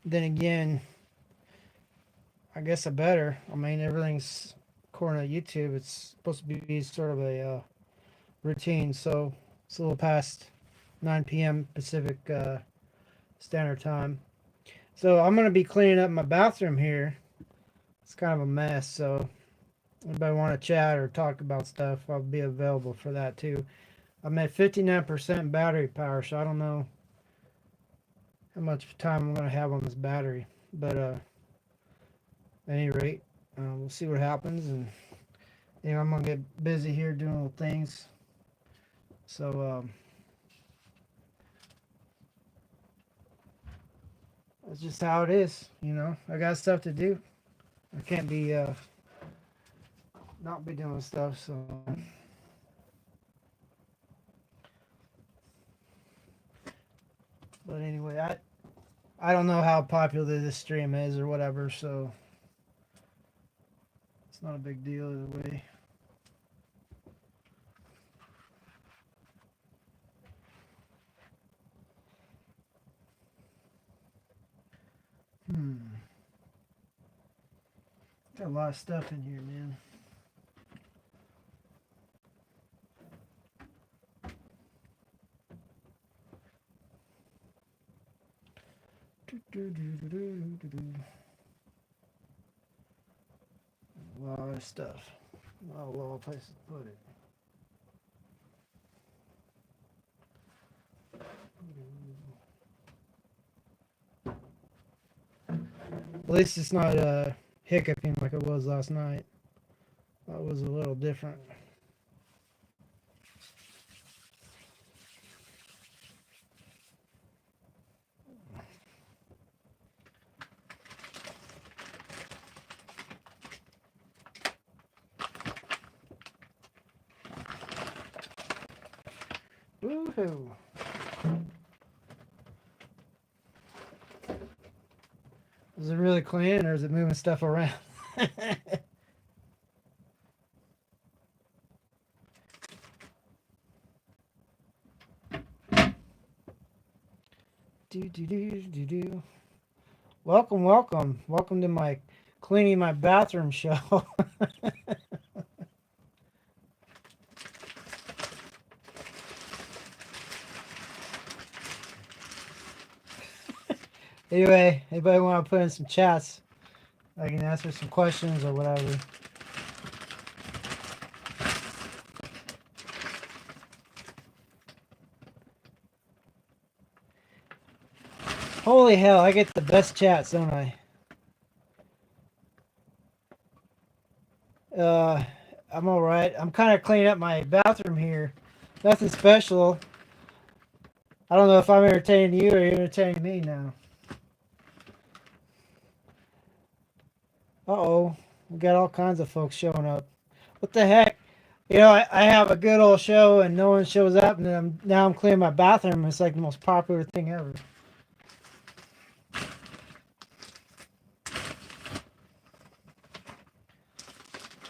then again, I guess a better. I mean, everything's according to YouTube. It's supposed to be sort of a routine, so it's a little past 9 p.m. Pacific Standard Time. So I'm gonna be cleaning up my bathroom here. It's kind of a mess. So anybody want to chat or talk about stuff, I'll be available for that too. I'm at 59% battery power, so I don't know how much time I'm gonna have on this battery. But at any rate, we'll see what happens, and I'm gonna get busy here doing little things. So that's just how it is. I got stuff to do. I can't be not be doing stuff. So, but anyway, I don't know how popular this stream is or whatever. So it's not a big deal either way. Hmm. Got a lot of stuff in here, man. A lot of stuff. Not a lot of places to put it. At least it's not hiccuping like it was last night. That was a little different. Woohoo! Is it really clean or is it moving stuff around? do do do do do. Welcome, welcome, welcome to my cleaning my bathroom show. Anyway, anybody want to put in some chats? I can answer some questions or whatever. Holy hell, I get the best chats, don't I? Uh, I'm all right. I'm kind of cleaning up my bathroom here. Nothing special. I don't know if I'm entertaining you or you're entertaining me now. Uh-oh. We got all kinds of folks showing up. What the heck? I have a good old show and no one shows up, and then now I'm cleaning my bathroom. It's like the most popular thing ever.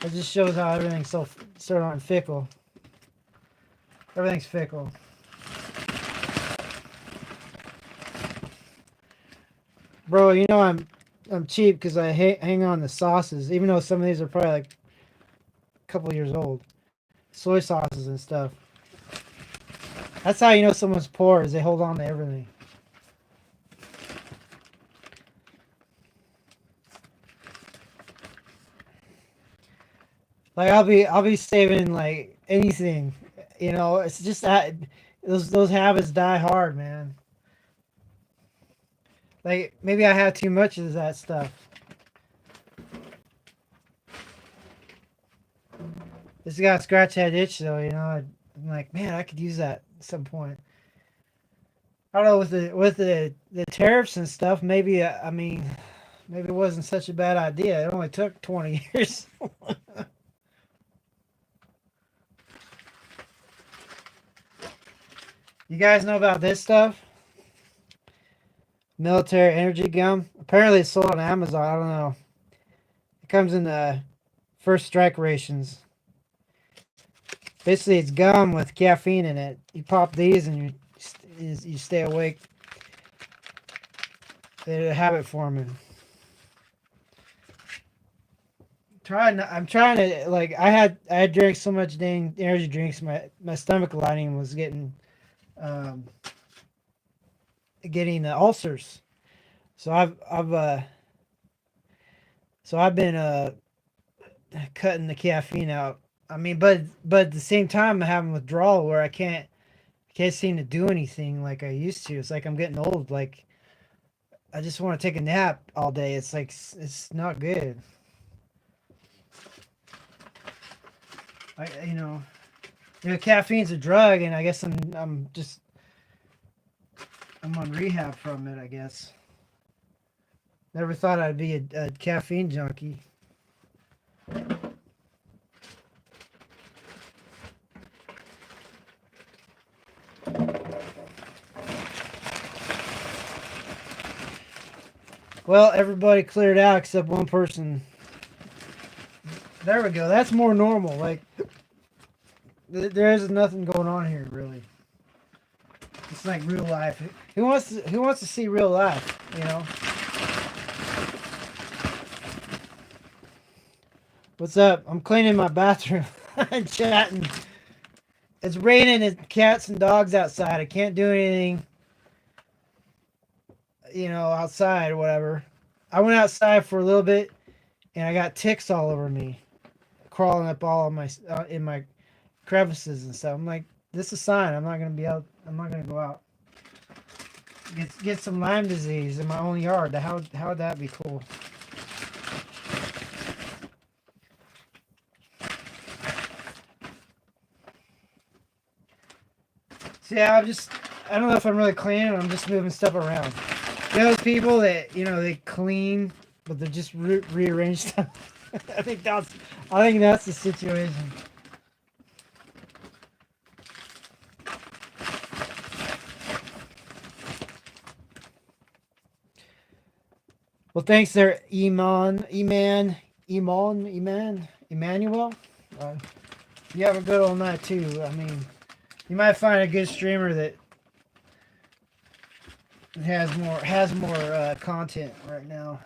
It just shows how everything's so sort of fickle. Everything's fickle. Bro, I'm cheap because I hang on the sauces, even though some of these are probably like a couple years old. Soy sauces and stuff. That's how you know someone's poor, is they hold on to everything. Like I'll be saving like anything. It's just that those habits die hard, man. Like maybe I have too much of that stuff. This got scratch that itch though, I'm like, man, I could use that at some point. I don't know with the tariffs and stuff. Maybe I mean, maybe it wasn't such a bad idea. It only took 20 years. You guys know about this stuff? Military energy gum. Apparently, it's sold on Amazon. I don't know. It comes in the first strike rations. Basically, it's gum with caffeine in it. You pop these and you stay awake. a habit forming. I'm trying to like I had drank so much dang energy drinks, my stomach lining was um getting ulcers. So I've been cutting the caffeine out. I mean, but at the same time, I'm having withdrawal where I can't seem to do anything like I used to. It's like I'm getting old. Like I just want to take a nap all day. It's like it's not good. I caffeine's a drug, and I guess I'm on rehab from it. I guess never thought I'd be a caffeine junkie. Well, everybody cleared out except one person. There we go. That's more normal. Like there is nothing going on here really. It's like real life. Who wants to see real life? You know. What's up? I'm cleaning my bathroom and chatting. It's raining and cats and dogs outside. I can't do anything, outside or whatever. I went outside for a little bit and I got ticks all over me, crawling up all of my in my crevices and stuff. I'm like, this is a sign. I'm not gonna be out. I'm not gonna go out. Get some Lyme disease in my own yard. How would that be cool? So yeah, I don't know if I'm really cleaning. Or I'm just moving stuff around. Those people that they clean, but they just rearrange stuff. I think that's I think that's the situation. Well, thanks there, Emmanuel. Uh, you have a good old night too. I mean, you might find a good streamer that has more content right now.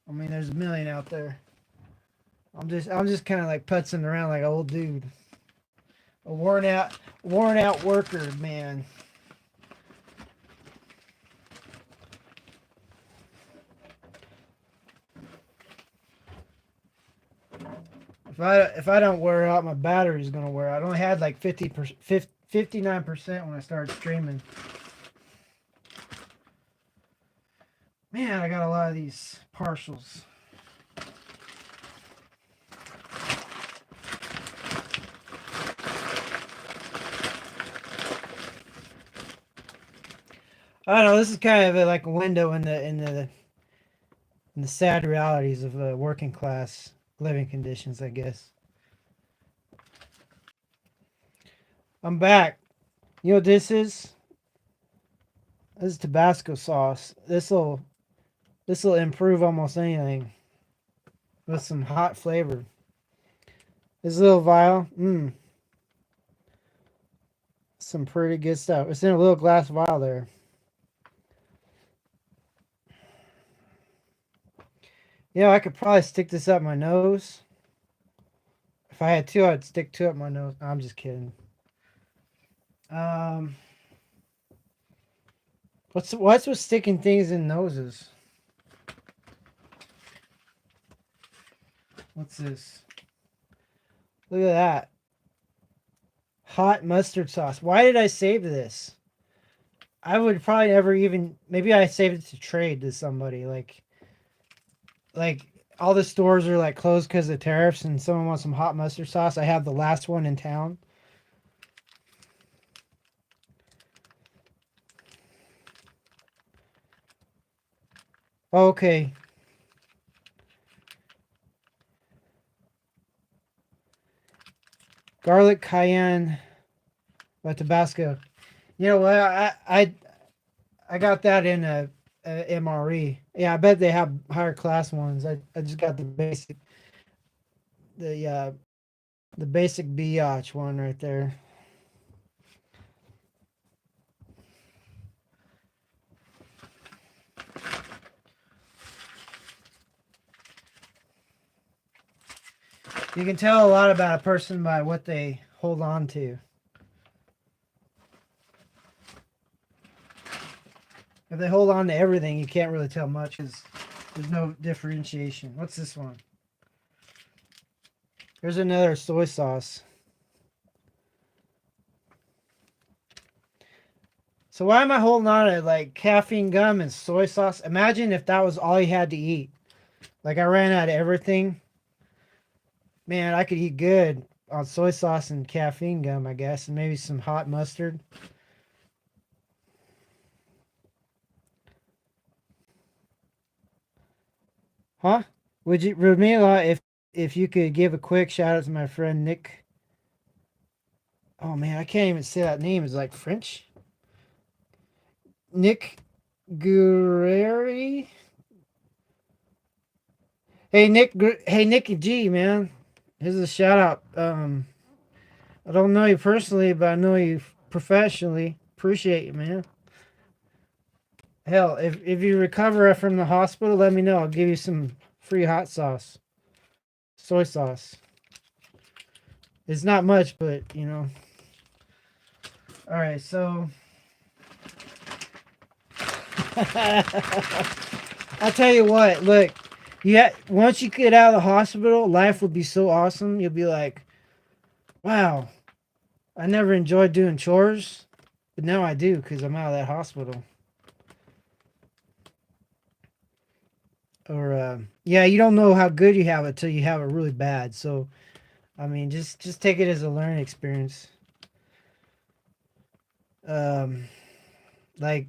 I mean, there's a million out there. I'm just kind of like putzing around like an old dude, a worn out worker, man. If I don't wear out, my battery's gonna wear out. I only had like 50%, 59% when I started streaming. Man, I got a lot of these partials. I don't know. This is kind of like a window in the sad realities of working class living conditions, I guess. I'm back. You know what this is? This is Tabasco sauce. This will improve almost anything with some hot flavor. This little vial, some pretty good stuff. It's in a little glass vial there. I could probably stick this up my nose. If I had to, I'd stick two up my nose. I'm just kidding. Um, what's with sticking things in noses? What's this? Look at that. Hot mustard sauce. Why did I save this? I would probably never even. Maybe I saved it to trade to somebody. Like all the stores are like closed because of tariffs, and someone wants some hot mustard sauce. I have the last one in town. Okay. Garlic cayenne, Tabasco. You know what? I got that in a MRE. Yeah, I bet they have higher class ones. I just got the uh the basic biatch one right there. You can tell a lot about a person by what they hold on to. If they hold on to everything, you can't really tell much because there's no differentiation. What's this one? There's another soy sauce. So why am I holding on to like caffeine gum and soy sauce? Imagine if that was all you had to eat. Like I ran out of everything. Man, I could eat good on soy sauce and caffeine gum, I guess, and maybe some hot mustard. Huh? Would mean a lot if you could give a quick shout out to my friend Nick. Oh man, I can't even say that name. It's like French. Nick Guerreri. Hey Nicky G, man. Here's a shout out. I don't know you personally, but I know you professionally. Appreciate you, man. Hell, if you recover from the hospital, let me know. I'll give you some free hot sauce, soy sauce. It's not much, but you know. All right, so I'll tell you what. Look, yeah. Once you get out of the hospital, life will be so awesome. You'll be like, wow, I never enjoyed doing chores, but now I do because I'm out of that hospital. Or yeah, you don't know how good you have it till you have it really bad. So I mean, just take it as a learning experience. Um, like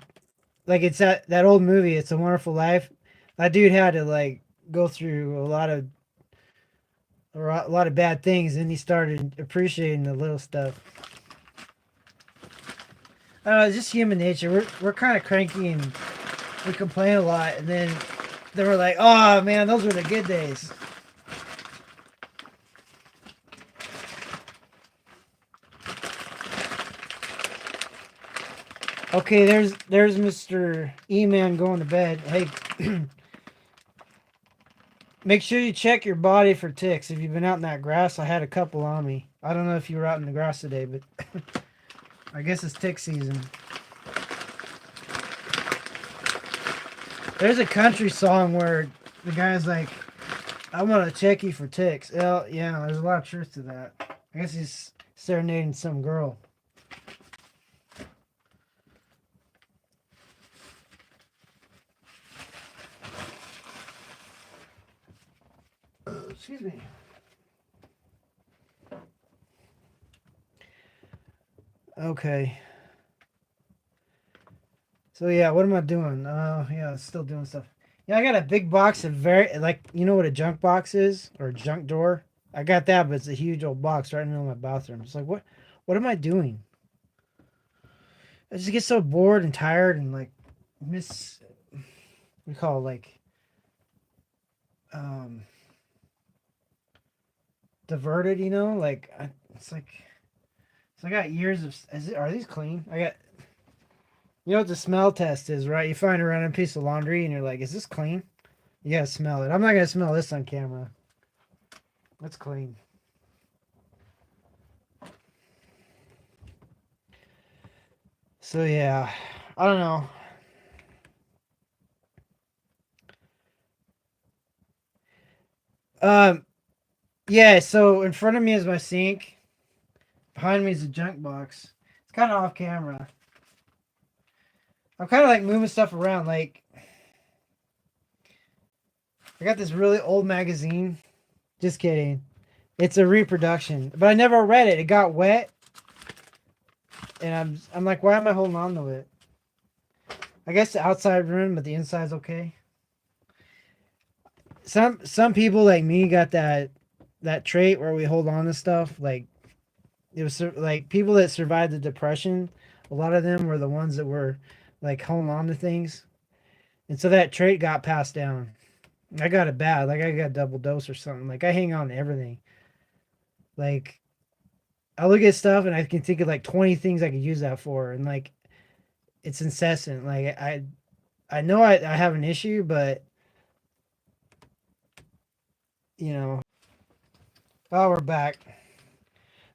it's that old movie, It's a Wonderful Life. That dude had to like go through a lot of bad things, and he started appreciating the little stuff. It's just human nature. We're kind of cranky and we complain a lot, and then we're like, oh man, those were the good days. Okay, there's Mr. E-Man going to bed. Hey, make sure you check your body for ticks. If you've been out in that grass, I had a couple on me. I don't know if you were out in the grass today, but I guess it's tick season. There's a country song where the guy's like, I want to check you for ticks. Well, yeah, there's a lot of truth to that. I guess he's serenading some girl. Excuse me. Okay. So yeah, what am I doing? Yeah, still doing stuff. Yeah, I got a big box of very like you know what a junk box is or a junk drawer. I got that, but it's a huge old box right in the middle of my bathroom. It's like what am I doing? I just get so bored and tired and like miss we call it like um diverted. You know, like it's like so I got years of. Are these clean? I got. You know what the smell test is, right? You find a random piece of laundry and you're like, is this clean? You gotta smell it. I'm not gonna smell this on camera. That's clean. So yeah, I don't know. Um, yeah. So in front of me is my sink. Behind me is a junk box. It's kind of off camera. I'm kind of like moving stuff around. Like I got this really old magazine. Just kidding. It's a reproduction, but I never read it. It got wet, and I'm like, why am I holding on to it? I guess the outside ruined, but the inside's okay. Some people like me got that trait where we hold on to stuff. Like it was like people that survived the depression. A lot of them were the ones that were like holding on to things, and so that trait got passed down. I got it bad. Like I got double dose or something. Like I hang on to everything. Like I look at stuff and I can think of like 20 things I could use that for, and like it's incessant. Like I know I have an issue, but you know Oh, we're back.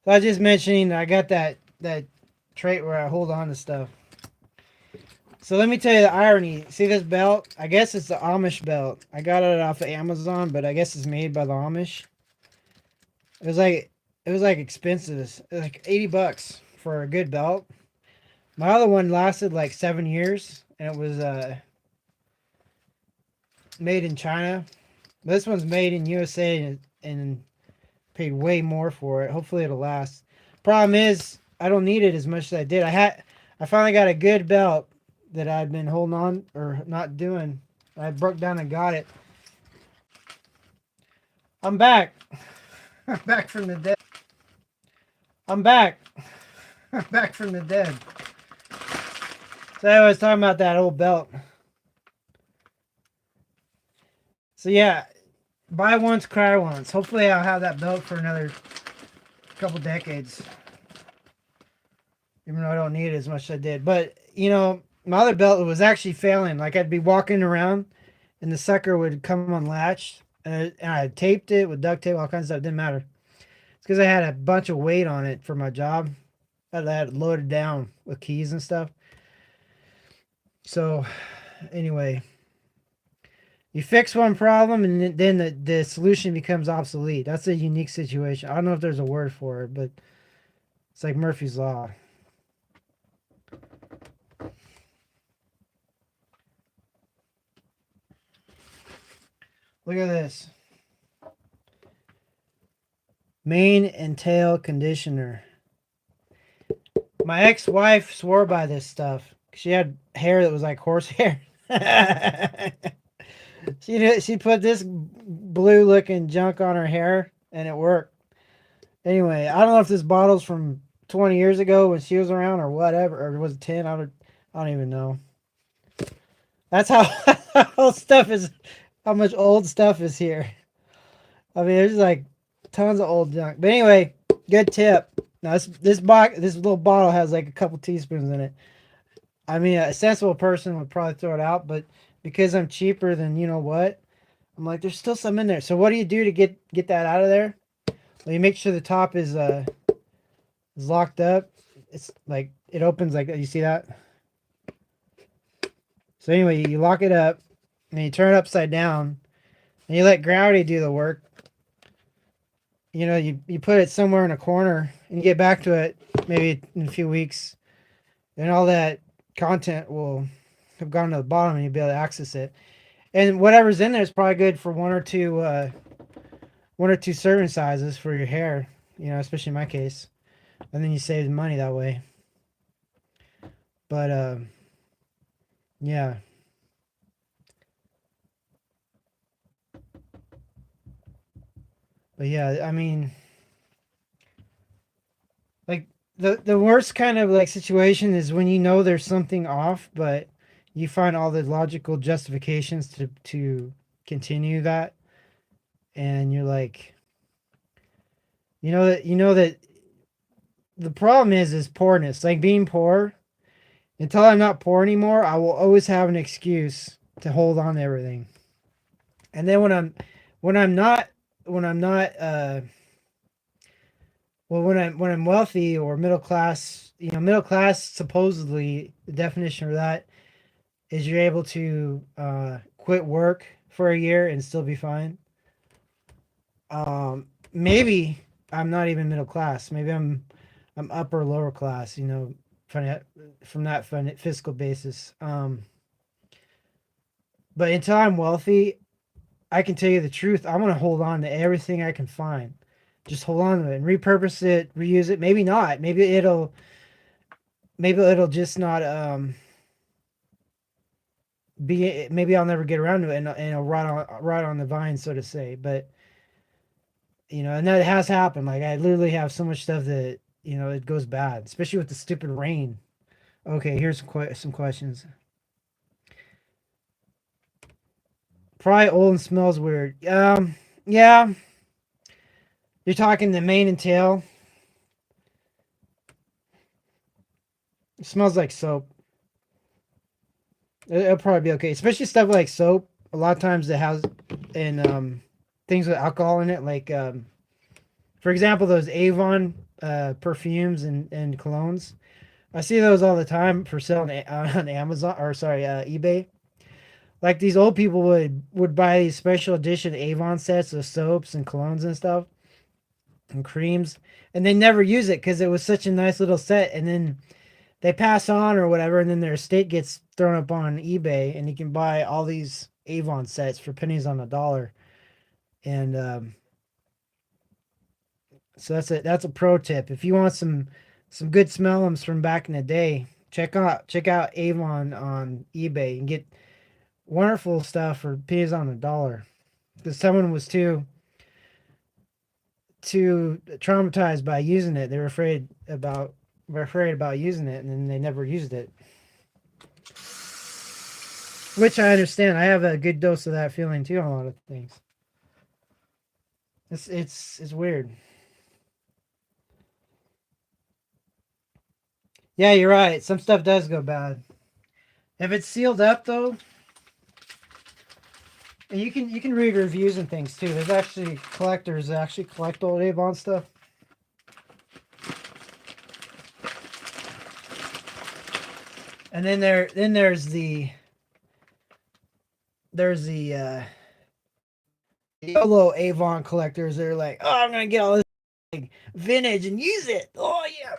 So I was just mentioning I got that trait where I hold on to stuff. So let me tell you the irony. See this belt? I guess it's the Amish belt. I got it off of Amazon, but I guess it's made by the Amish. It was like it was like expensive. It was like $80 for a good belt. My other one lasted like 7 years, and it was made in China. This one's made in USA and paid way more for it. Hopefully it'll last. Problem is, I don't need it as much as I did. I finally got a good belt that I'd been holding on or not doing. I broke down and got it. I'm back. I'm back from the dead. I'm back. I'm back from the dead. So I was talking about that old belt. So yeah, buy once, cry once. Hopefully I'll have that belt for another couple decades. Even though I don't need it as much as I did. But my other belt was actually failing. Like I'd be walking around and the sucker would come unlatched. And I taped it with duct tape, all kinds of stuff. It didn't matter. It's because I had a bunch of weight on it for my job. I had it loaded down with keys and stuff. So, anyway, you fix one problem and then the solution becomes obsolete. That's a unique situation. I don't know if there's a word for it, but it's like Murphy's Law. Look at this. Mane and tail conditioner. My ex-wife swore by this stuff. She had hair that was like horse hair. She put this blue looking junk on her hair and it worked. Anyway, I don't know if this bottle's from 20 years ago when she was around or whatever, or was it 10? I don't even know. That's how old stuff is. How much old stuff is here? I mean, there's like tons of old junk. But anyway, good tip. Now this little bottle has like a couple teaspoons in it. I mean, a sensible person would probably throw it out, but because I'm cheaper than you know what, I'm like, there's still some in there. So what do you do to get that out of there? Well, you make sure the top is locked up. It's like it opens like that. You see that? So anyway, you lock it up and you turn it upside down and you let gravity do the work. You put it somewhere in a corner and you get back to it maybe in a few weeks, and all that content will have gone to the bottom and you'll be able to access it. And whatever's in there is probably good for one or two serving sizes for your hair, especially in my case. And then you save the money that way. But yeah. But yeah, I mean, like the worst kind of like situation is when you know there's something off, but you find all the logical justifications to continue that, and you're like, you know that the problem is poorness. Like being poor, until I'm not poor anymore, I will always have an excuse to hold on to everything. And then when I'm not when I'm not well when I'm wealthy or middle class, middle class supposedly the definition of that is you're able to quit work for a year and still be fine. Maybe I'm not even middle class. Maybe I'm upper lower class. From that fiscal basis. But until I'm wealthy, I can tell you the truth. I'm gonna hold on to everything I can find. Just hold on to it and repurpose it, reuse it. Maybe not. Maybe it'll just not be. Maybe I'll never get around to it and it'll rot on the vine, so to say. But and that has happened. Like I literally have so much stuff that it goes bad, especially with the stupid rain. Okay, here's some questions. Probably old and smells weird. Yeah, you're talking the mane and tail. It smells like soap. It'll probably be okay, especially stuff like soap. A lot of times it has and things with alcohol in it, like For example, those Avon perfumes and colognes. I see those all the time for sale on Amazon, or sorry, eBay. Like these old people would buy these special edition Avon sets of soaps and colognes and stuff and creams, and they never use it because it was such a nice little set. And then they pass on or whatever, and then their estate gets thrown up on eBay, and you can buy all these Avon sets for pennies on the dollar. And so that's a pro tip. If you want some good smellums from back in the day, check out Avon on eBay and get wonderful stuff for pennies on the dollar. Because someone was too traumatized by using it. They were afraid about using it, and then they never used it. Which I understand. I have a good dose of that feeling too on a lot of things. It's weird. Yeah, you're right. Some stuff does go bad. If it's sealed up though, and you can read reviews and things too. There's actually collectors that actually collect old Avon stuff. And then there's the YOLO Avon collectors that are like, oh, I'm gonna get all this like, vintage and use it. Oh yeah.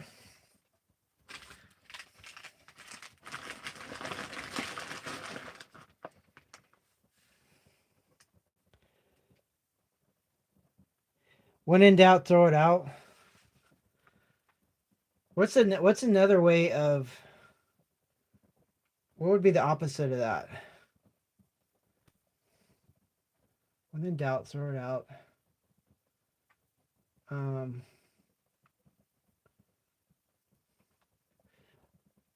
When in doubt, throw it out. What's another way of what would be the opposite of that? When in doubt, throw it out. Um,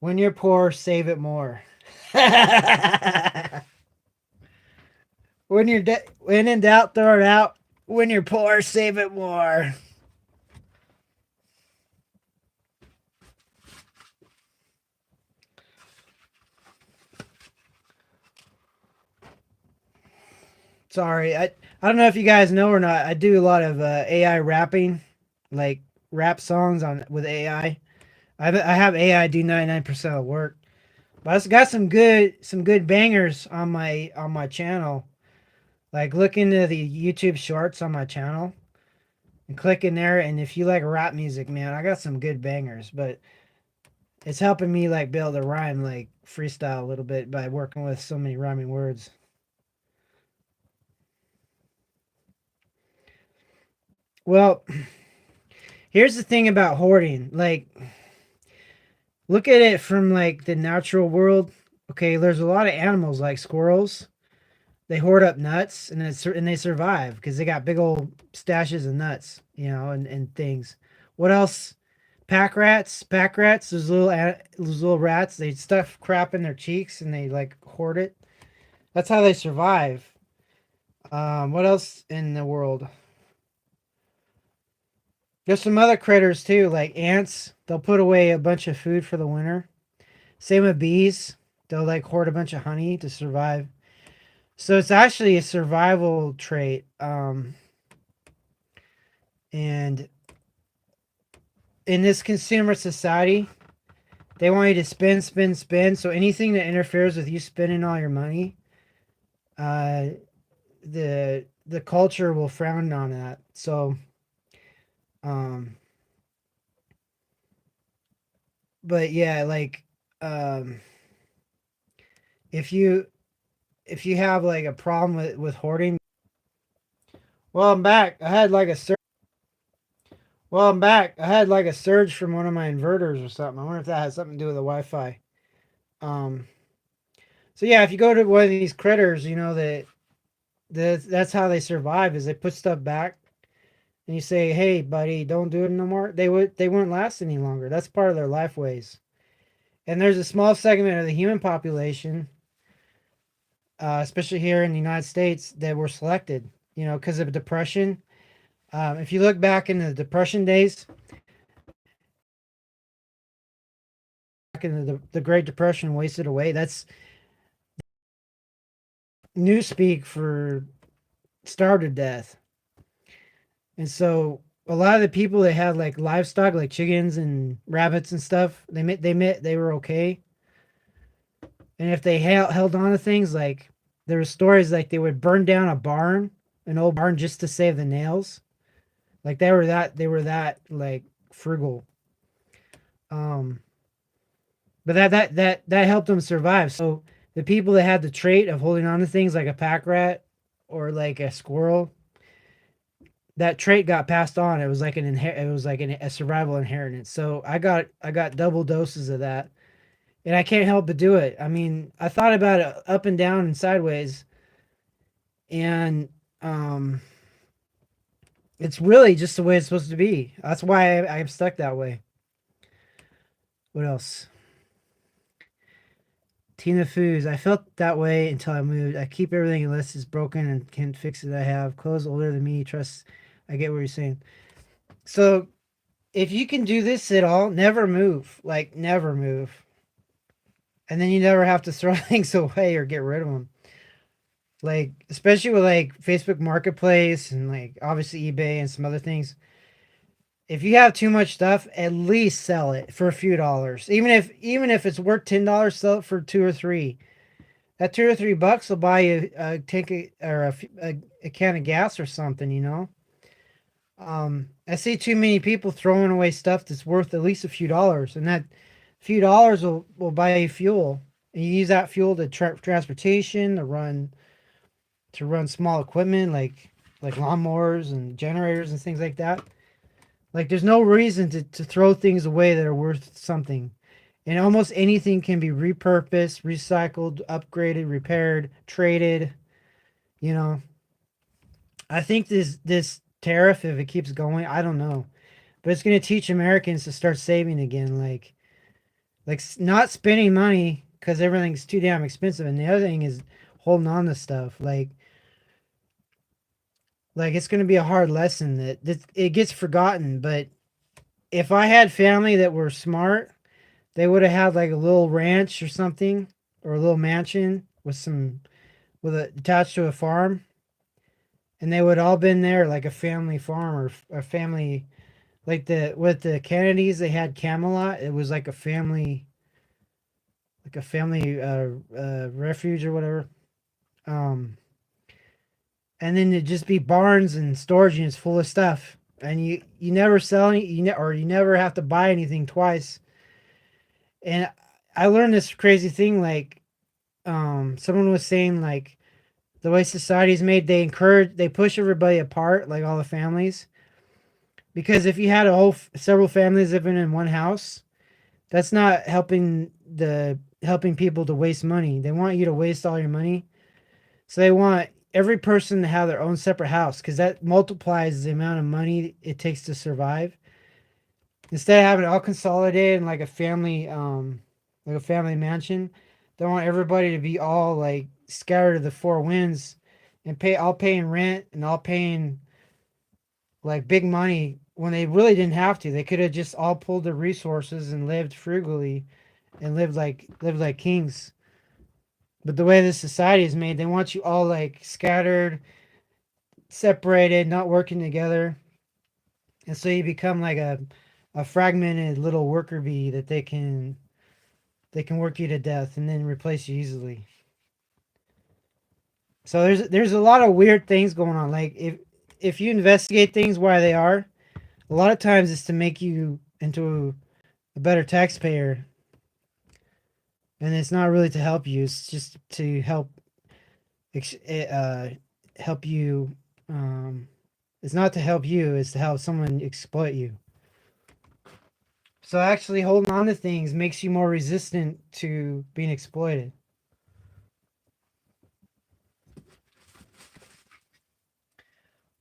when you're poor, save it more. When in doubt, throw it out. When you're poor, save it more. Sorry, I don't know if you guys know or not. I do a lot of AI rapping, like rap songs on with AI. I have AI do 99% of the work, but I've got some good bangers on my channel. Like look into the YouTube shorts on my channel and click in there. And if you like rap music, man, I got some good bangers. But it's helping me like be able to rhyme like freestyle a little bit by working with so many rhyming words. Well, here's the thing about hoarding. Like, look at it from like the natural world. Okay, there's a lot of animals like squirrels. They hoard up nuts and they survive because they got big old stashes of nuts, and things. What else? Pack rats. Those little rats. They stuff crap in their cheeks and they like hoard it. That's how they survive. What else in the world? There's some other critters too, like ants. They'll put away a bunch of food for the winter. Same with bees. They'll like hoard a bunch of honey to survive. So it's actually a survival trait. And in this consumer society, they want you to spend, spend, spend. So anything that interferes with you spending all your money, uh, the culture will frown on that. So, um, but yeah, like, um, if you have like a problem with hoarding, well, I'm back. I'm back. I had like a surge from one of my inverters or something. I wonder if that has something to do with the Wi-Fi. Um, so yeah, if you go to one of these critters, you know that's how they survive is they put stuff back and you say, "Hey, buddy, don't do it no more." They wouldn't last any longer. That's part of their life ways. And there's a small segment of the human population, especially here in the United States, that were selected, because of depression. If you look back in the depression days, back in the Great Depression, wasted away. That's newspeak for starved to death. And so a lot of the people that had like livestock, like chickens and rabbits and stuff, they were okay. And if they held on to things, like there were stories like they would burn down a barn, an old barn, just to save the nails. Like they were that like frugal. Um, but that helped them survive. So the people that had the trait of holding on to things like a pack rat or like a squirrel, that trait got passed on. It was like a survival inheritance. So I got double doses of that, and I can't help but do it. I mean, I thought about it up and down and sideways, and um, it's really just the way it's supposed to be. That's why I'm stuck that way. What else? Tina Foos. I felt that way until I moved. I keep everything unless it's broken and can't fix it. I have clothes older than me. Trust. I get what you're saying. So if you can do this at all, never move. Like never move, and then you never have to throw things away or get rid of them. Like especially with like Facebook Marketplace and like obviously eBay and some other things. If you have too much stuff, at least sell it for a few dollars. Even if it's worth $10, sell it for two or three. That $2 or $3 will buy you a tank or a can of gas or something. I see too many people throwing away stuff that's worth at least a few dollars, and that few dollars will buy you fuel, and you use that fuel to transportation to run small equipment like lawnmowers and generators and things like that. Like there's no reason to throw things away that are worth something. And almost anything can be repurposed, recycled, upgraded, repaired, traded. You know, I think this tariff, if it keeps going, I don't know, but it's going to teach Americans to start saving again, like not spending money because everything's too damn expensive. And the other thing is holding on to stuff. Like it's going to be a hard lesson that it gets forgotten. But if I had family that were smart, they would have had like a little ranch or something, or a little mansion attached to a farm, and they would all been there like a family farm or a family like the Kennedys. They had Camelot. It was like a family refuge or whatever. Um, and then it'd just be barns and storage units full of stuff, and you never sell any, or you never have to buy anything twice. And I learned this crazy thing, like someone was saying, like the way society is made, they push everybody apart, like all the families, because if you had several families living in one house, that's not helping people to waste money. They want you to waste all your money, so they want every person to have their own separate house because that multiplies the amount of money it takes to survive. Instead of having it all consolidated in like a family mansion, they want everybody to be all like scattered to the four winds and all paying rent and all paying like big money when they really didn't have to. They could have just all pulled their resources and lived frugally and lived like kings. But the way this society is made, they want you all like scattered, separated, not working together. And so you become like a fragmented little worker bee that they can work you to death and then replace you easily. So there's a lot of weird things going on. Like if you investigate things why they are, a lot of times it's to make you into a better taxpayer, and it's not really to help you. It's just to help you. Um, it's not to help you. It's to help someone exploit you. So actually, holding on to things makes you more resistant to being exploited.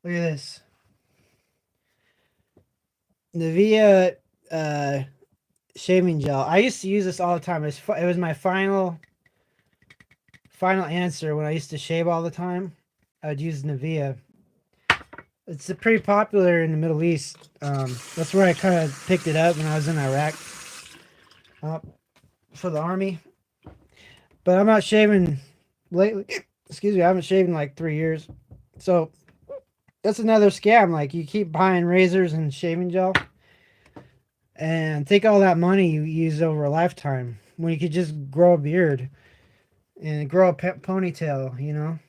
Look at this, Nivea uh, shaving gel. I used to use this all the time. It was my final answer when I used to shave all the time. I would use Nivea. It's pretty popular in the Middle East. That's where I kind of picked it up when I was in Iraq uh, for the army. But I'm not shaving lately. Excuse me, I haven't shaved in like 3 years. So that's another scam. Like you keep buying razors and shaving gel, and think all that money you use over a lifetime when you could just grow a beard and grow a ponytail.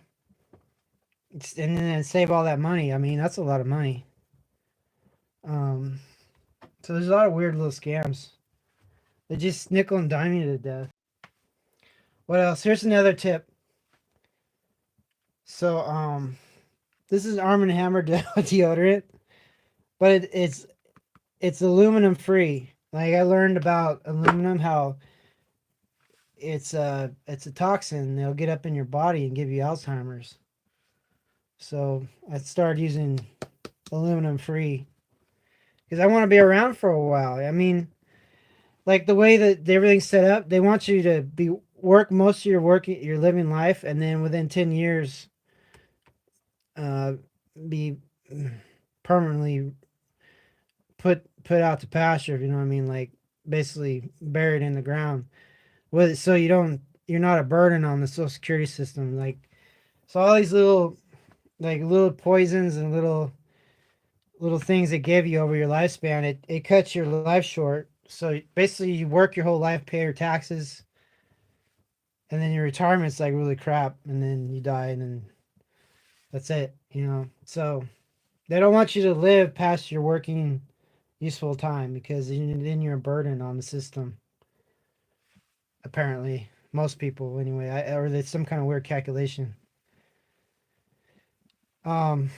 And then save all that money. I mean, that's a lot of money. Um, so there's a lot of weird little scams. They just nickel and dime you to death. What else? Here's another tip. So, this is Arm& and Hammer deodorant, but it's aluminum free. Like I learned about aluminum, how it's a toxin. It'll get up in your body and give you Alzheimer's. So I started using aluminum free because I want to be around for a while. I mean, like the way that everything's set up, they want you to be work most of your living life, and then within 10 years, uh, be permanently put out to pasture. If you know what I mean, like basically buried in the ground. With so you're not a burden on the Social Security system. Like so, all these little poisons and little things they give you over your lifespan, it cuts your life short. So basically, you work your whole life, pay your taxes, and then your retirement's like really crap, and then you die, and then that's it. So they don't want you to live past your working useful time because then you're a burden on the system. Apparently, most people anyway, or there's some kind of weird calculation. Um.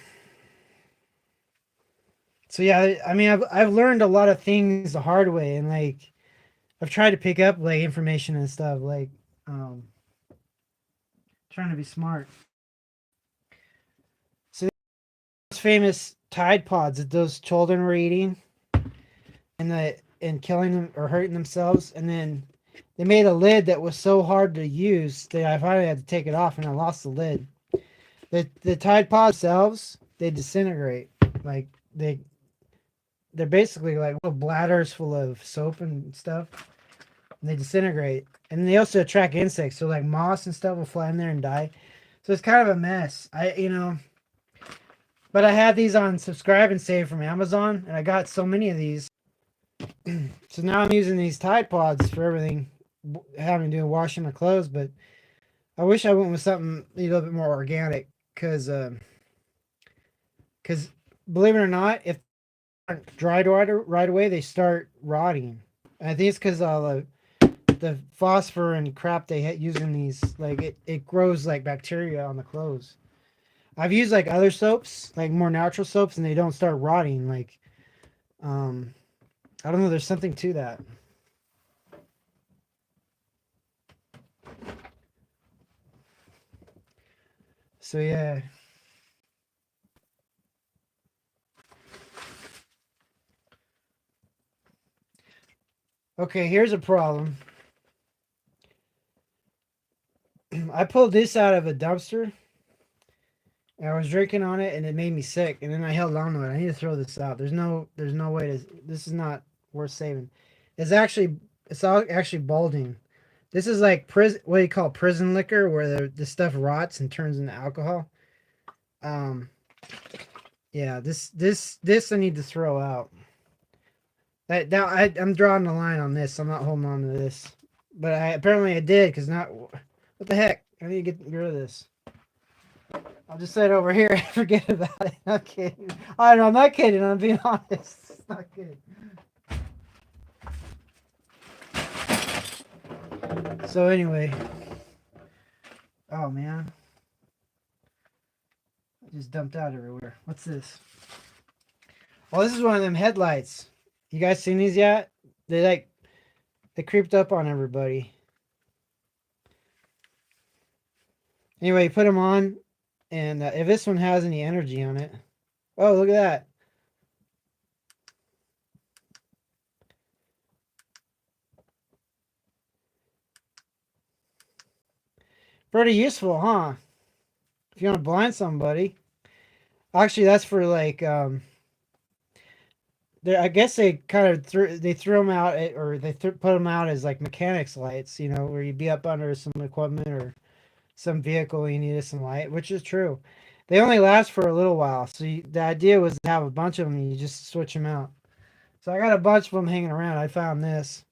So yeah, I mean, I've learned a lot of things the hard way, and like I've tried to pick up like information and stuff, like um, trying to be smart. So those famous Tide Pods that those children were eating, and killing them or hurting themselves, and then they made a lid that was so hard to use that I finally had to take it off, and I lost the lid. The Tide Pods themselves, they disintegrate. Like they're basically like little bladders full of soap and stuff, and they disintegrate. And they also attract insects, so like moss and stuff will fly in there and die. So it's kind of a mess. But I had these on subscribe and save from Amazon, and I got so many of these. So now I'm using these Tide Pods for everything, having to do washing my clothes. But I wish I went with something a little bit more organic, because believe it or not, if they aren't dried right away, they start rotting. And I think it's because the phosphor and crap they use in these, like it grows like bacteria on the clothes. I've used like other soaps, like more natural soaps, and they don't start rotting. Like, um, I don't know. There's something to that. So yeah. Okay, here's a problem. I pulled this out of a dumpster. And I was drinking on it, and it made me sick. And then I held on to it. I need to throw this out. There's no way to. This is not worth saving. It's actually balding. This is like prison. What do you call prison liquor, where the stuff rots and turns into alcohol. Um, yeah. This I need to throw out. I'm drawing the line on this. I'm not holding on to this. But apparently I did because not. What the heck? I need to get rid of this. I'll just set it over here and forget about it. I'm kidding. I know, I'm not kidding. I'm being honest. It's not good. So anyway, oh man, I just dumped out everywhere. What's this? Oh, this is one of them headlights. You guys seen these yet? They creeped up on everybody. Anyway, put them on, and if this one has any energy on it, oh look at that. Pretty useful, huh? If you want to blind somebody. Actually, that's for like I guess they kind of threw them out or put them out as like mechanics lights, where you'd be up under some equipment or some vehicle you needed some light, which is true. They only last for a little while. So the idea was to have a bunch of them and you just switch them out. So I got a bunch of them hanging around. I found this.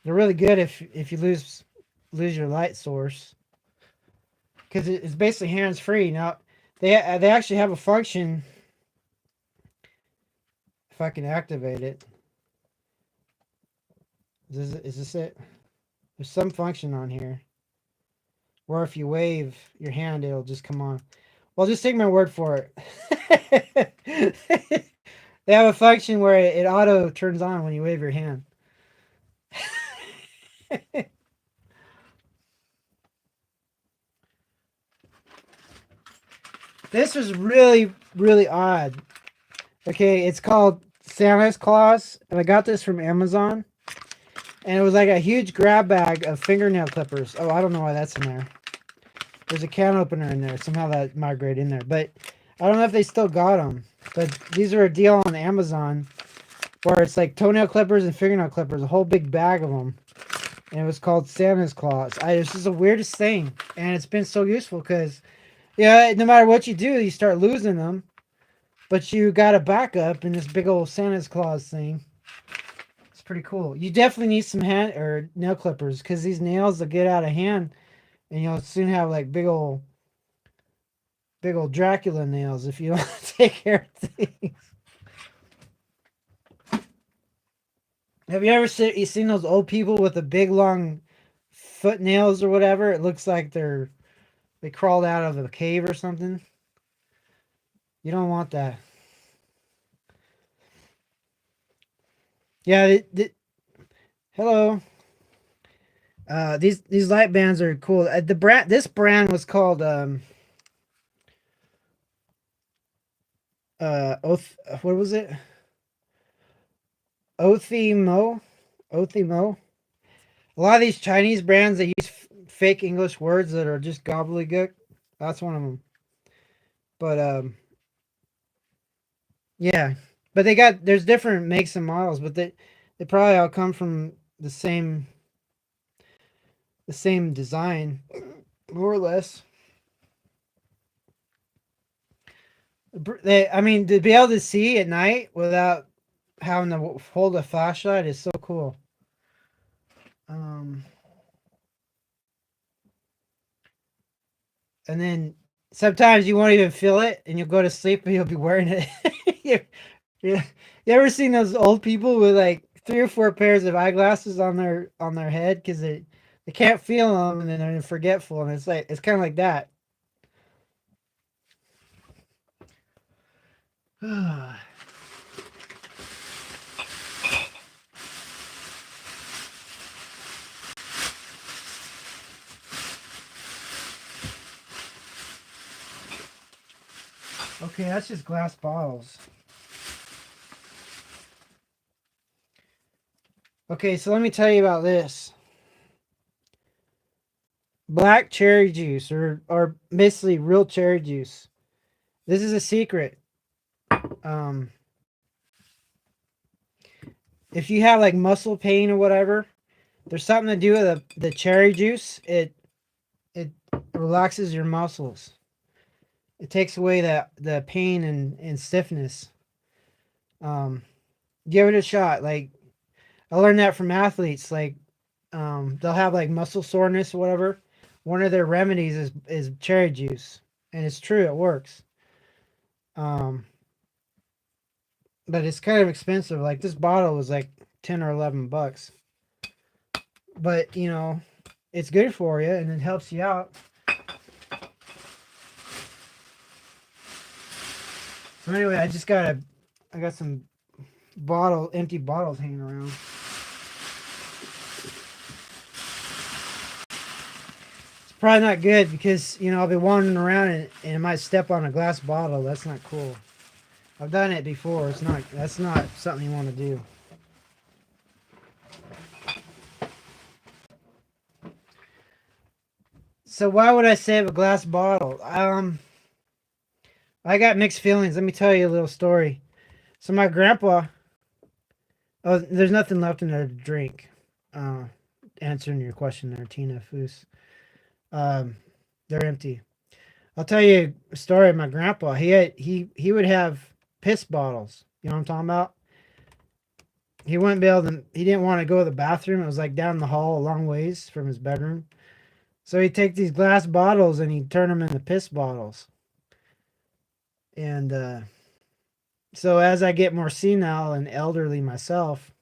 They're really good if you lose your light source because it's basically hands free. Now they actually have a function. If I can activate it, is this it? There's some function on here where if you wave your hand, it'll just come on. Well, just take my word for it. They have a function where it auto turns on when you wave your hand. This was really, really odd. Okay, it's called Santa's Claus, and I got this from Amazon. And it was like a huge grab bag of fingernail clippers. Oh, I don't know why that's in there. There's a can opener in there. Somehow that migrated in there. But I don't know if they still got them. But these are a deal on Amazon where it's like toenail clippers and fingernail clippers, a whole big bag of them. And it was called Santa's Claus. It's just the weirdest thing. And it's been so useful because, yeah, no matter what you do, you start losing them. But you got a backup in this big old Santa's Claus thing. It's pretty cool. You definitely need some hand or nail clippers because these nails will get out of hand and you'll soon have like big old Dracula nails if you don't take care of things. Have you ever seen those old people with the big long foot nails or whatever? It looks like they crawled out of a cave or something. You don't want that. Yeah. Hello. These light bands are cool. This brand was called Oath. What was it? Othimo. Othimo. A lot of these Chinese brands they use fake English words that are just gobbledygook. That's one of them. But yeah. But there's different makes and models, but they probably all come from the same design, more or less. I mean, to be able to see at night without having to hold a flashlight is so cool. Um, and then sometimes you won't even feel it, and you'll go to sleep and you'll be wearing it. you, you, you ever seen those old people with like 3 or 4 pairs of eyeglasses on their head because they can't feel them and then they're forgetful, and it's kind of like that. Okay, that's just glass bottles. Okay, so let me tell you about this. Black cherry juice or basically real cherry juice. This is a secret. Um if you have like muscle pain or whatever, there's something to do with the cherry juice. It relaxes your muscles. It takes away the pain and stiffness. Um Give it a shot. Like I learned that from athletes. Like they'll have like muscle soreness or whatever. One of their remedies is cherry juice, and it's true. It works. Um, but it's kind of expensive. Like this bottle was like 10 or 11 bucks. But it's good for you and it helps you out. So anyway, I got some empty bottles hanging around. It's probably not good because I'll be wandering around and I might step on a glass bottle. That's not cool. I've done it before. That's not something you want to do. So why would I save a glass bottle? I got mixed feelings. Let me tell you a little story. So my grandpa, oh, there's nothing left in there to drink. Uh, Answering your question there, Tina Foos. Um, they're empty. I'll tell you a story of my grandpa. He would have piss bottles. You know what I'm talking about? He wouldn't be able to. He didn't want to go to the bathroom. It was like down the hall, a long ways from his bedroom. So he'd take these glass bottles and he'd turn them into piss bottles. And so as I get more senile and elderly myself,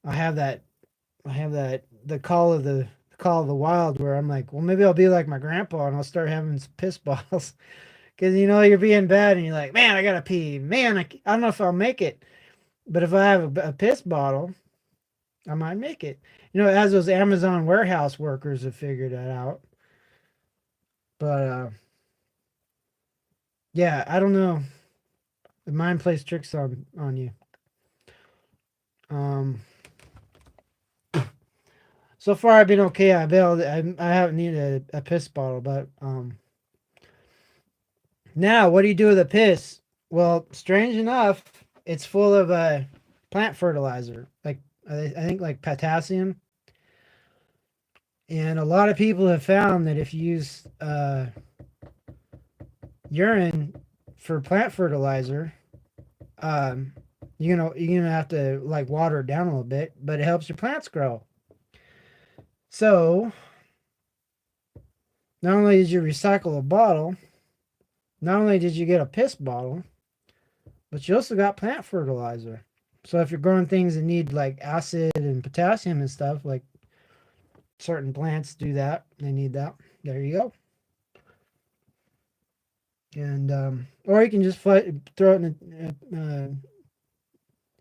I have that. I have that the call of the wild where I'm like, well, maybe I'll be like my grandpa and I'll start having some piss bottles. Because you're being bad and you're like, man, I gotta pee. Man, I don't know if I'll make it. But if I have a piss bottle, I might make it. As those Amazon warehouse workers have figured that out. But yeah, I don't know. The mind plays tricks on you. Um, so far I've been okay. I haven't needed a piss bottle, but now what do you do with a piss? Well, strange enough, it's full of plant fertilizer, like I think like potassium. And a lot of people have found that if you use urine for plant fertilizer, um, you're gonna have to like water it down a little bit, but it helps your plants grow. So not only did you recycle a bottle, not only did you get a piss bottle, but you also got plant fertilizer. So if you're growing things that need like acid and potassium and stuff, like certain plants do that, they need that. There you go. And or you can just throw it in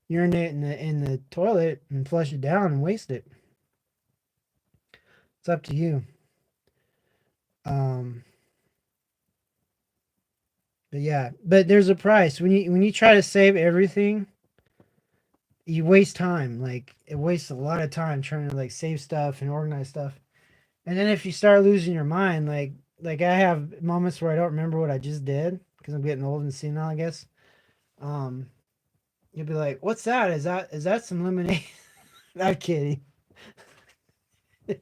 urinate in the toilet and flush it down and waste it. It's up to you. Um, but yeah, but there's a price when you try to save everything. You waste time. Like it wastes a lot of time trying to like save stuff and organize stuff. And then if you start losing your mind, like I have moments where I don't remember what I just did because I'm getting old and senile, I guess. Um, you'll be like, "What's that? Is that some lemonade?" Not kidding.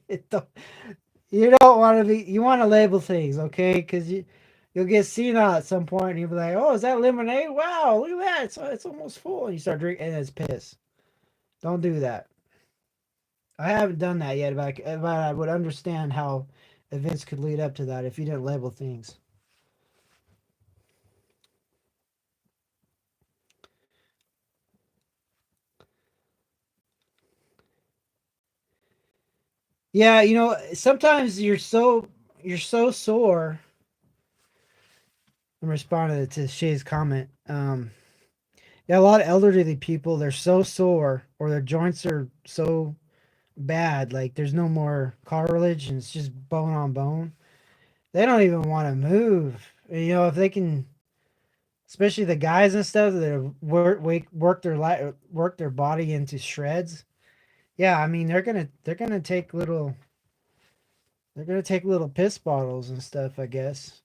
It don't- you don't want to be. You want to label things, okay? Because you'll get senile at some point, and you'll be like, "Oh, is that lemonade? Wow, look at that! It's almost full." And you start drinking, and it's piss. Don't do that. I haven't done that yet, but I would understand how events could lead up to that if you didn't label things. Yeah, sometimes you're so sore. I'm responding to Shay's comment. Yeah, a lot of elderly people, they're so sore or their joints are so bad, like there's no more cartilage and it's just bone on bone. They don't even want to move. If they can, especially the guys and stuff that have work their body into shreds. Yeah, I mean they're gonna take little piss bottles and stuff, I guess.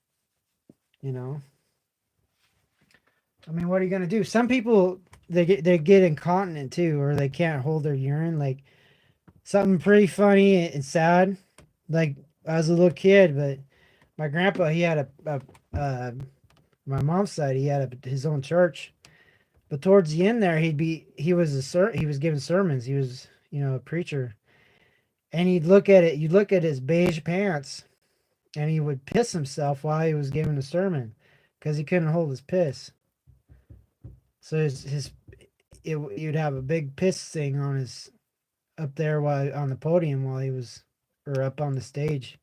You know. I mean, what are you gonna do? Some people they get incontinent too, or they can't hold their urine. Like something pretty funny and sad. Like I was a little kid, but my grandpa he had my mom's side he had his own church. But towards the end there, he was giving sermons. He was a preacher, and you'd look at his beige pants, and he would piss himself while he was giving a sermon, because he couldn't hold his piss. So you'd have a big piss thing on his up there while on the podium while he was or up on the stage,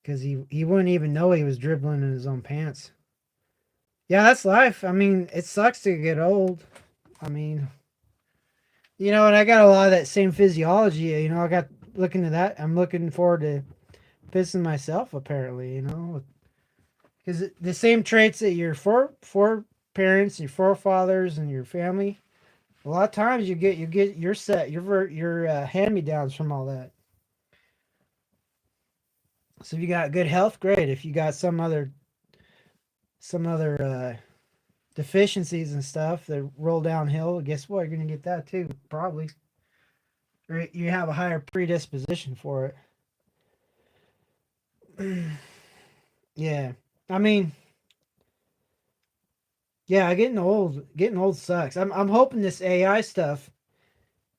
because he wouldn't even know he was dribbling in his own pants. Yeah, that's life. I mean, it sucks to get old. I mean, and I got a lot of that same physiology. I got looking to that. I'm looking forward to pissing myself. Apparently, because the same traits that your parents, your forefathers, and your family. A lot of times you get your set your hand me downs from all that. So if you got good health, great. If you got some other deficiencies and stuff that roll downhill, guess what? You're gonna get that too, probably. Or you have a higher predisposition for it. Yeah. I mean, yeah, getting old sucks. I'm hoping this AI stuff.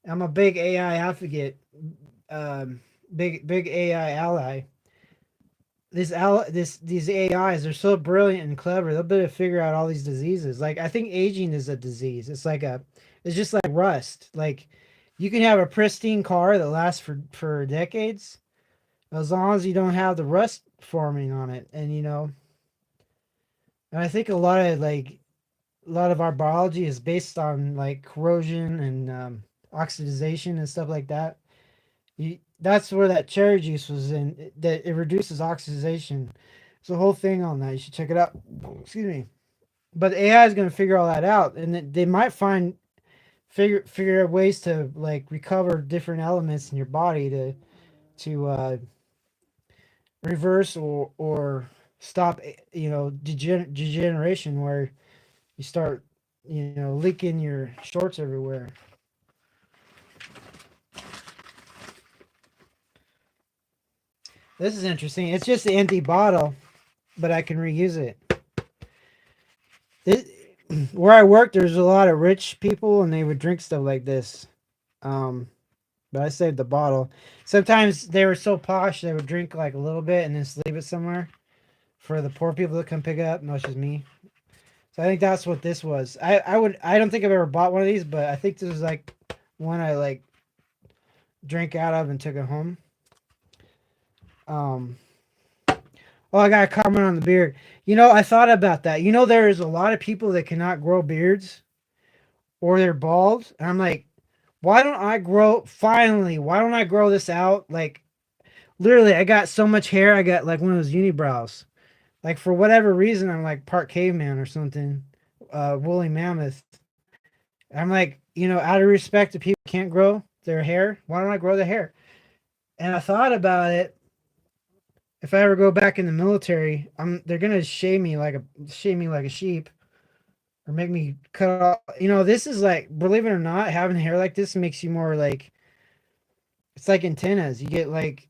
I'm a big AI advocate, um, big AI ally. These AIs are so brilliant and clever. They'll be able to figure out all these diseases. Like I think aging is a disease. It's just like rust. Like you can have a pristine car that lasts for decades as long as you don't have the rust forming on it. And and I think a lot of our biology is based on like corrosion and oxidization and stuff like that. That's where that cherry juice was in. That it reduces oxidization. It's a whole thing on that. You should check it out. Excuse me. But AI is going to figure all that out, and they might figure out ways to like recover different elements in your body to reverse or stop degeneration where you start leaking your shorts everywhere. This is interesting. It's just an empty bottle, but I can reuse it. This, where I worked, there's a lot of rich people, and they would drink stuff like this. Um, but I saved the bottle. Sometimes they were so posh they would drink like a little bit and then just leave it somewhere for the poor people to come pick it up. And that's just me. So I think that's what this was. I don't think I've ever bought one of these, but I think this was like one I like drank out of and took it home. Um, oh, I got a comment on the beard. I thought about that. There is a lot of people that cannot grow beards or they're bald, and I'm like, why don't I grow? Finally, why don't I grow this out? Like, literally, I got so much hair. I got like one of those unibrows. Like for whatever reason, I'm like part caveman or something, woolly mammoth. I'm like, out of respect to people who can't grow their hair, why don't I grow the hair? And I thought about it. If I ever go back in the military, they're gonna shave me like a sheep, or make me cut off. This is like, believe it or not, having hair like this makes you more like it's like antennas. You get like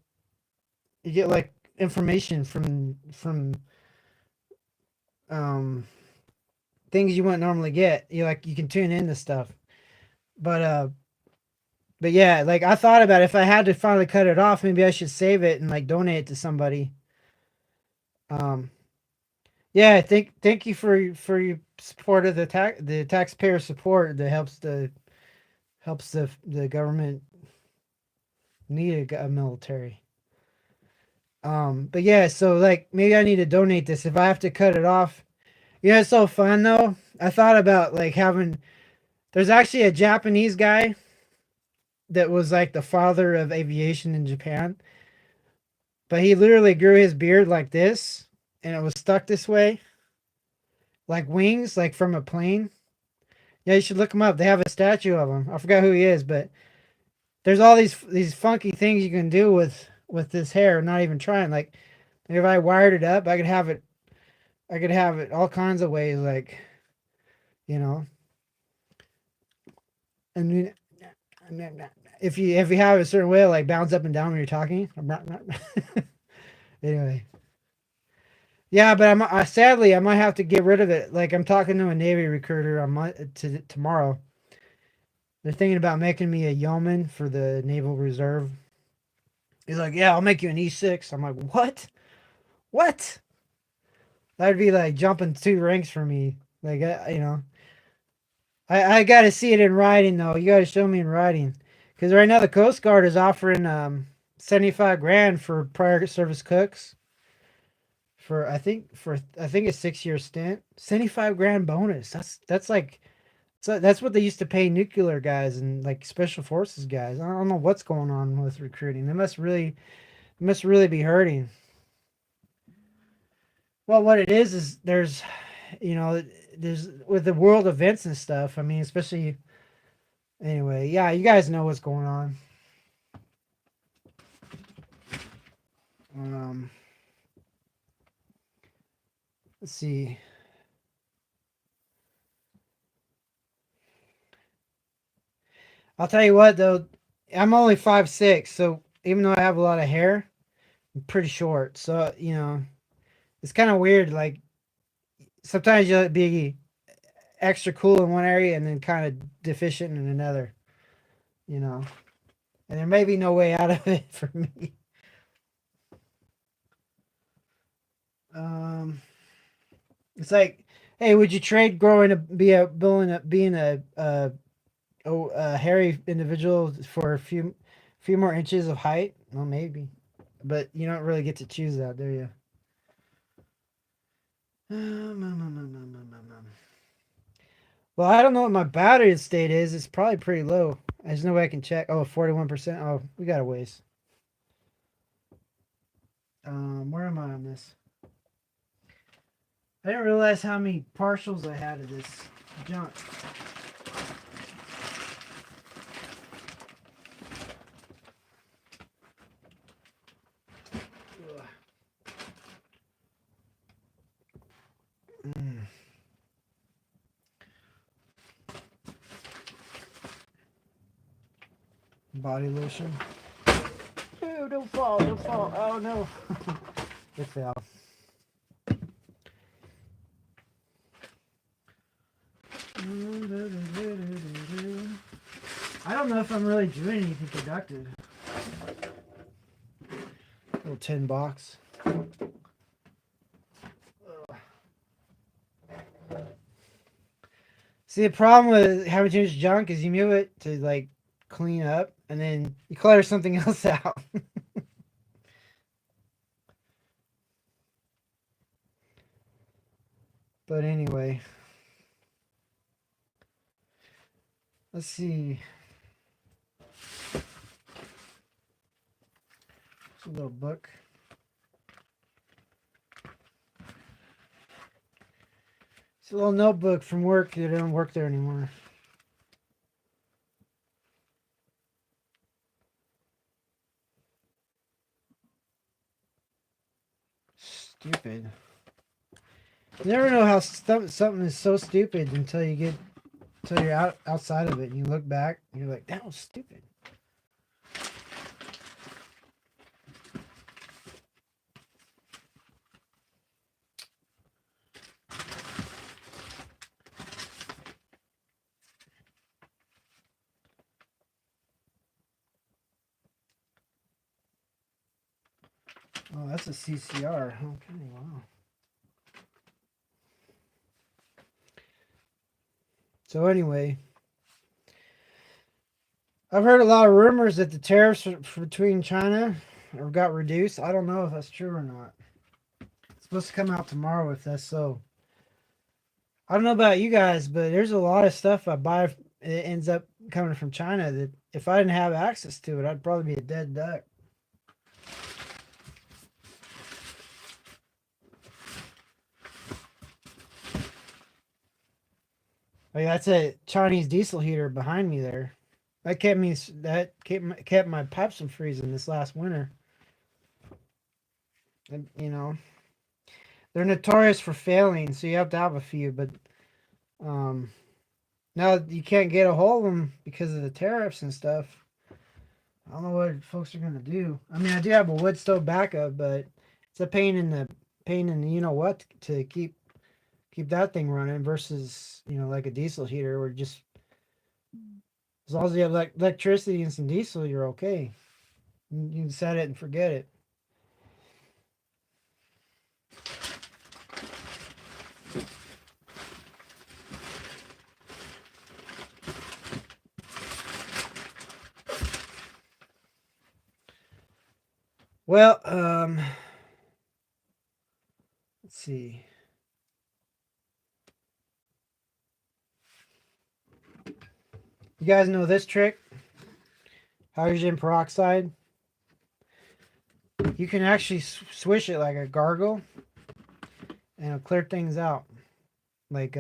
information from um things you wouldn't normally get. You can tune into stuff. But but yeah, like I thought about if I had to finally cut it off, maybe I should save it and like donate it to somebody. Um, yeah, thank you for your support of the taxpayer support that helps the government need a military. But yeah, so like maybe I need to donate this if I have to cut it off. It's so fun though. I thought about like having. There's actually a Japanese guy that was like the father of aviation in Japan, but he literally grew his beard like this, and it was stuck this way, like wings, like from a plane. Yeah, you should look him up. They have a statue of him. I forgot who he is, but there's all these funky things you can do with this hair. Not even trying. Like if I wired it up, I could have it. I could have it all kinds of ways. Like you know, I mean, if you have a certain way, like bounce up and down when you're talking. Anyway, yeah, but sadly I might have to get rid of it. Like I'm talking to a Navy recruiter on tomorrow. They're thinking about making me a yeoman for the Naval Reserve. He's like, "Yeah, I'll make you an E6." I'm like, "What? What?" That'd be like jumping two ranks for me. Like, I got to see it in writing though. You got to show me in writing, because right now the Coast Guard is offering 75 grand for prior service cooks for I think a 6 year stint. 75 grand bonus. That's like so that's what they used to pay nuclear guys and like special forces guys. I don't know what's going on with recruiting. They must really be hurting. Well, what it is you know, there's with the world events and stuff. I mean, especially anyway. Yeah, you guys know what's going on. Um, let's see. I'll tell you what though, I'm only 5'6", so even though I have a lot of hair, I'm pretty short. So It's kind of weird. Like sometimes you'll be extra cool in one area and then kind of deficient in another. You know, and there may be no way out of it for me. Um, it's like, hey, would you trade growing to being a hairy individual for a few more inches of height? Well, maybe, but you don't really get to choose that, do you? Well, I don't know what my battery state is. It's probably pretty low. There's no way I can check. Oh, 41%. Oh, we got a ways. Where am I on this? I didn't realize how many partials I had of this junk. Mm. Body lotion. Oh, don't fall, don't fall. Oh no. It fell. I don't know if I'm really doing anything productive. Little tin box. See, the problem with having too much junk is you move it to like clean up, and then you clutter something else out. But anyway, let's see. It's a little book. It's a little notebook from work. They don't work there anymore. Stupid. You never know how something is so stupid until you're outside of it and you look back and you're like, that was stupid. Oh, that's a CCR. Okay, wow. So anyway, I've heard a lot of rumors that the tariffs between China got reduced. I don't know if that's true or not. It's supposed to come out tomorrow if that's so. I don't know about you guys, but there's a lot of stuff I buy it ends up coming from China that if I didn't have access to it, I'd probably be a dead duck. Like that's a Chinese diesel heater behind me there. That kept my pipes from freezing this last winter. And, they're notorious for failing, so you have to have a few. But um, now you can't get a hold of them because of the tariffs and stuff. I don't know what folks are gonna do. I mean, I do have a wood stove backup, but it's a pain in the what to keep that thing running versus like a diesel heater where just as long as you have electricity and some diesel, you're okay. You can set it and forget it. Well, let's see. You guys know this trick? Hydrogen peroxide. You can actually swish it like a gargle, and it'll clear things out. Like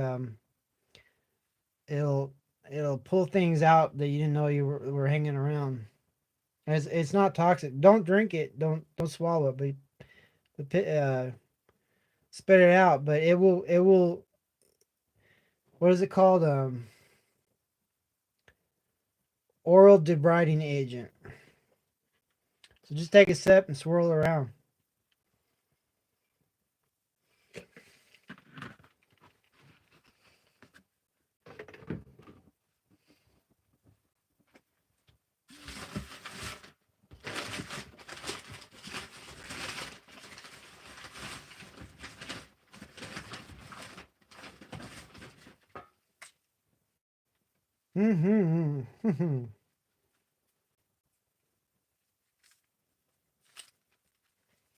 it'll it'll pull things out that you didn't know you were hanging around. And it's not toxic. Don't drink it. Don't swallow it. But spit it out. But it will. What is it called? Oral debriding agent. So just take a sip and swirl around. Mm-hmm.